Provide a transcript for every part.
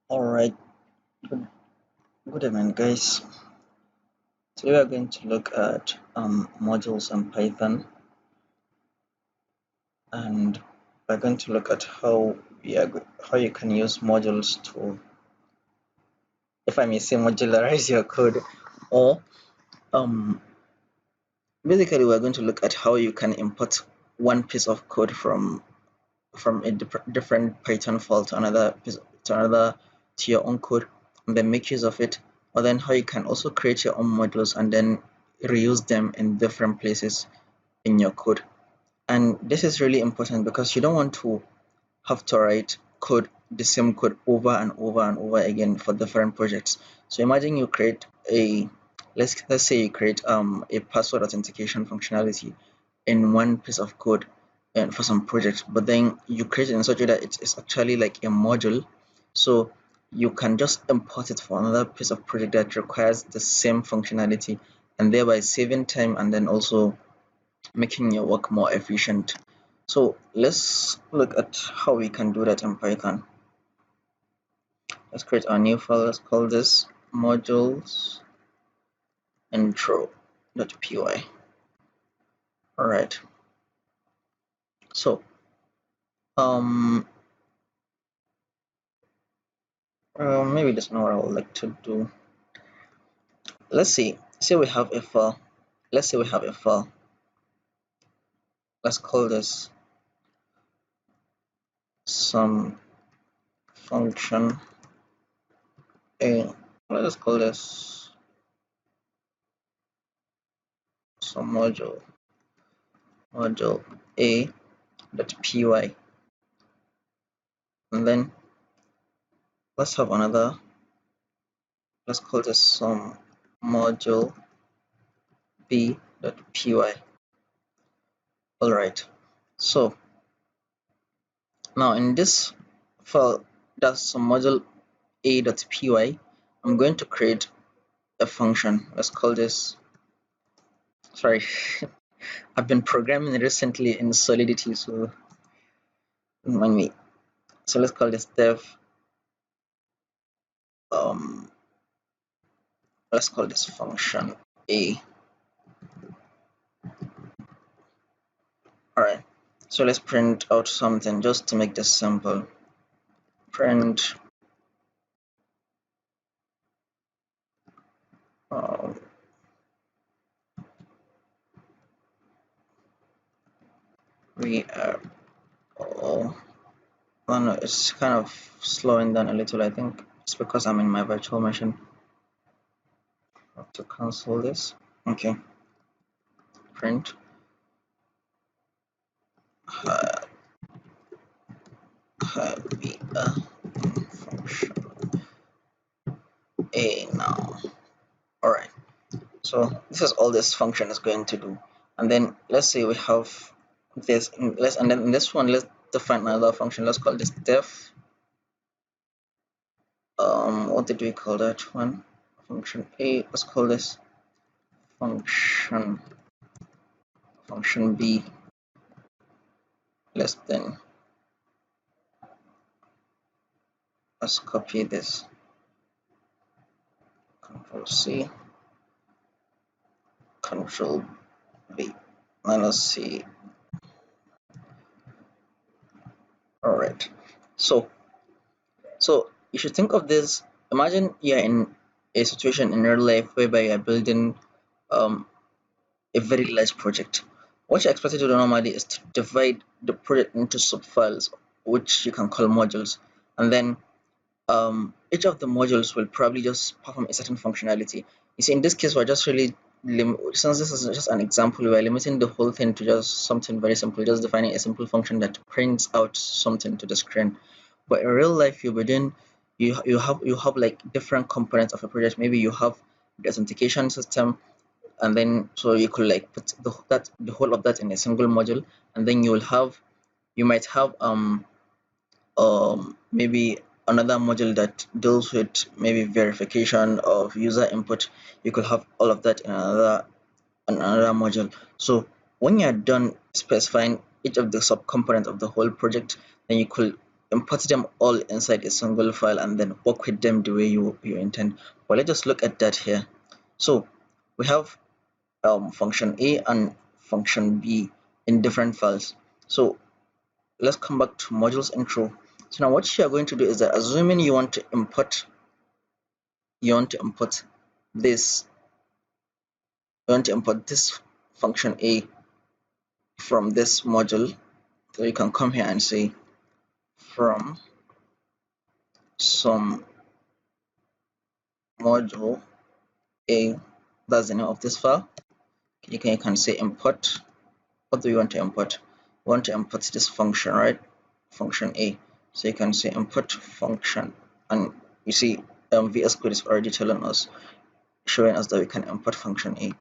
All right, good, good evening, guys. Today we are going to look at modules in Python, and we're going to look at how you can use modules to, if I may say, modularize your code, or um, basically we're going to look at how you can import one piece of code from a different Python file to to your own code, and then make use of it, or then how you can also create your own modules and then reuse them in different places in your code. And this is really important because you don't want to have to write the same code over and over and over again for different projects. So imagine you create a let's say you create a password authentication functionality in one piece of code and for some project, but then you create it in such a way that it's actually like a module, so you can just import it for another piece of project that requires the same functionality, and thereby saving time and then also making your work more efficient. So let's look at how we can do that in Python. Let's create a new file. Let's call this modules intro.py. All right. So um maybe that's not what I would like to do. Let's say we have a file. Let's say we have a file. Let's call this some function a. Let's call this some module a.py, and then let's have another. Let's call this some module b.py. All right. So now in this file, that's some module a.py. I'm going to create a function. Let's call this. Sorry, I've been programming recently in Solidity, so don't mind me. So let's call this dev. Um, let's call this function a. All right. So let's print out something just to make this simple. Print um, we are all. Oh no, it's kind of slowing down a little. I think it's because I'm in my virtual machine. I have to cancel this. Okay. Print be a function a now. All right. So this is all this function is going to do. And then let's say we have this. And then in this one, let's define another function. Let's call this def. What did we call that one? Function a. Let's call this function b less than. Let's copy this. Control C. Control B. Minus C. All right. So you should think of this. Imagine you're in a situation in real life whereby you're building a very large project. What you're expected to do normally is to divide the project into subfiles, which you can call modules, and then each of the modules will probably just perform a certain functionality. You see, in this case, we're just really since this is just an example, we're limiting the whole thing to just something very simple, just defining a simple function that prints out something to the screen. But in real life, you'll be doing you have like different components of a project. Maybe you have the authentication system, and then so you could like put the whole of that in a single module, and then you might have maybe another module that deals with maybe verification of user input. You could have all of that in another module. So when you're done specifying each of the subcomponents of the whole project, then you could import them all inside a single file and then work with them the way you intend. But let's just look at that here. So we have function A and function B in different files. So let's come back to modules intro. So now what you are going to do is that, assuming you want to import this function A from this module, so you can come here and say from some module A, that's the name of this file. You can say import. What do you want to import? You want to import this function, right? Function A. So you can say import function, and you see VS Code is already telling us, showing us that we can import function A.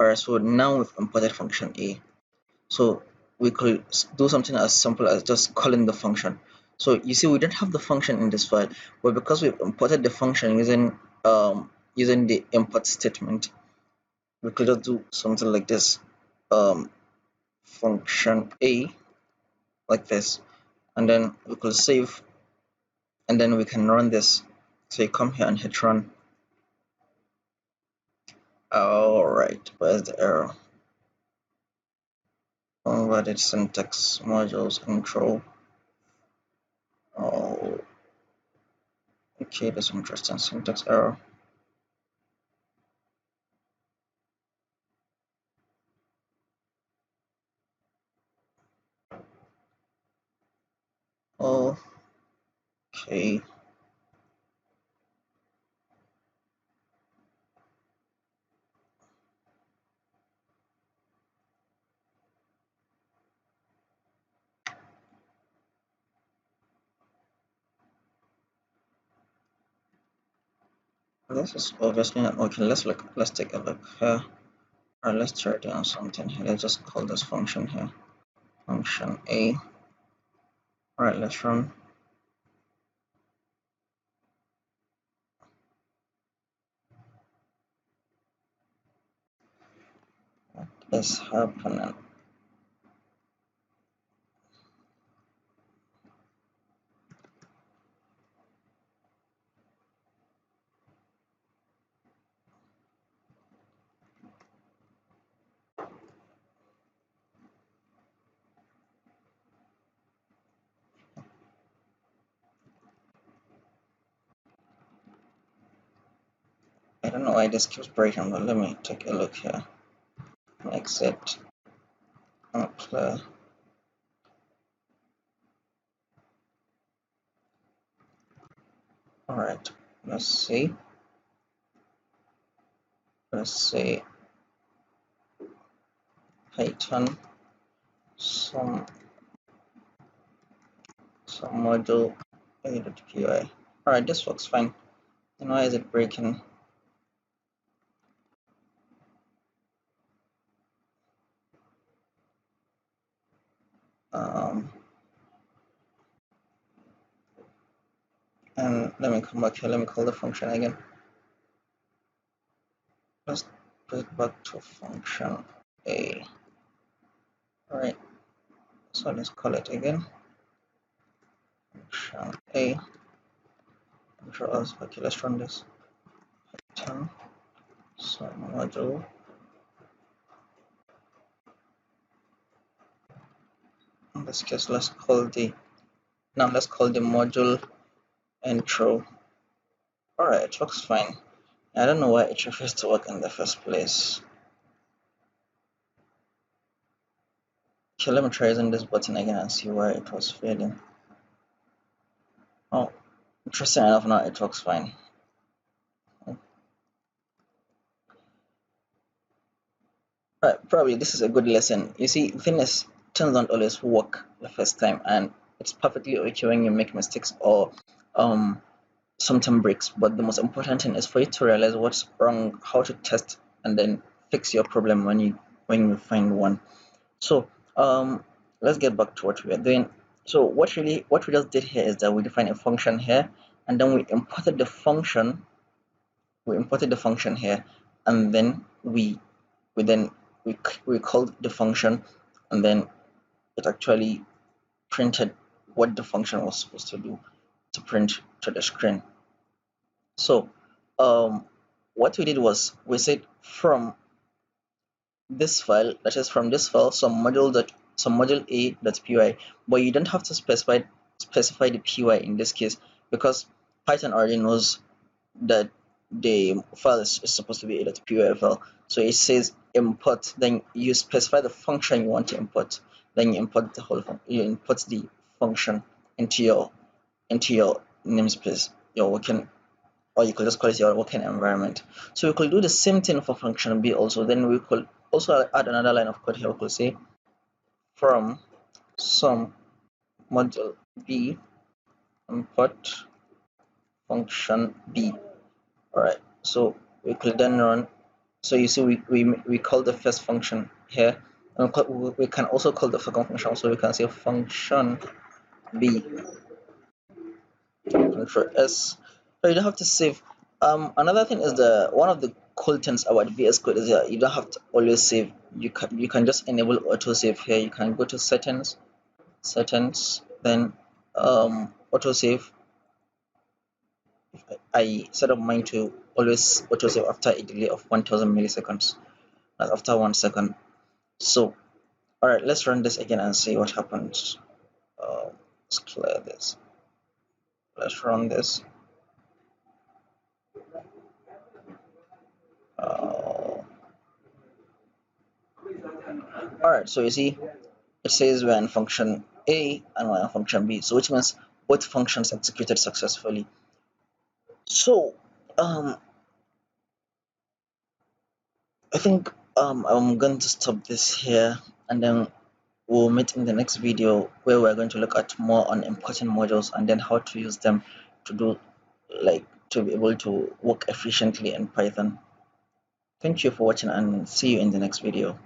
Alright, so now we've imported function A. So we could do something as simple as just calling the function. So you see we don't have the function in this file, but because we've imported the function using the import statement, we could just do something like this, function A, like this, and then we could save, and then we can run this. So you come here and hit run. Alright, where's the error? Converted syntax modules intro. Oh, okay, that's interesting. Syntax error. Oh, okay. This is obviously not okay. Let's take a look here. Alright, let's try doing something here. Let's just call this function here. Function A. Alright, let's run. What is happening? I don't know why this keeps breaking, but let me take a look here. Exit. Clear. Alright, let's see. Let's say Python some module a.py. Alright, this works fine. Then why is it breaking? And let me come back here. Let me call the function again. Let's put it back to function A. Alright, so let's call it again. Function A. Control us. Okay, let's run this. Python some module. In this case, let's call the module intro. Alright, it works fine. I don't know why it refused to work in the first place. Okay, let me try using this button again and see why it was failing. Oh, interesting enough, now it works fine. Right, probably this is a good lesson. You see, things don't always work the first time, and it's perfectly okay when you make mistakes or something breaks. But the most important thing is for you to realize what's wrong, how to test, and then fix your problem when you find one. So let's get back to what we are doing. So what we just did here is that we defined a function here, and then we imported the function. We imported the function here, and then we called the function, and then it actually printed what the function was supposed to do to print to the screen. So what we did was we said from this file, that is from this file, some module a.py, but you don't have to specify the py in this case, because Python already knows that the file is supposed to be a.py file. So it says import, then you specify the function you want to import, then you import you import the function into your namespace, your working, or you could just call it your working environment. So we could do the same thing for function B also. Then we could also add another line of code here. We could say from some module B import function B. Alright, so we could then run. So you see we call the first function here, and we can also call the second function. So we can say function B, control S. So you don't have to save. Another thing is one of the cool things about VS Code is that you don't have to always save. You can just enable autosave here. You can go to settings, then autosave. I set up mine to always autosave after a delay of 1000 milliseconds, not after 1 second. So alright, let's run this again and see what happens. Let's clear this. Let's run this. Alright, so you see it says when function A and when function B, so which means both functions executed successfully. So I think I'm going to stop this here, and then we'll meet in the next video where we're going to look at more on importing modules and then how to use them to do, like, to be able to work efficiently in Python. Thank you for watching and see you in the next video.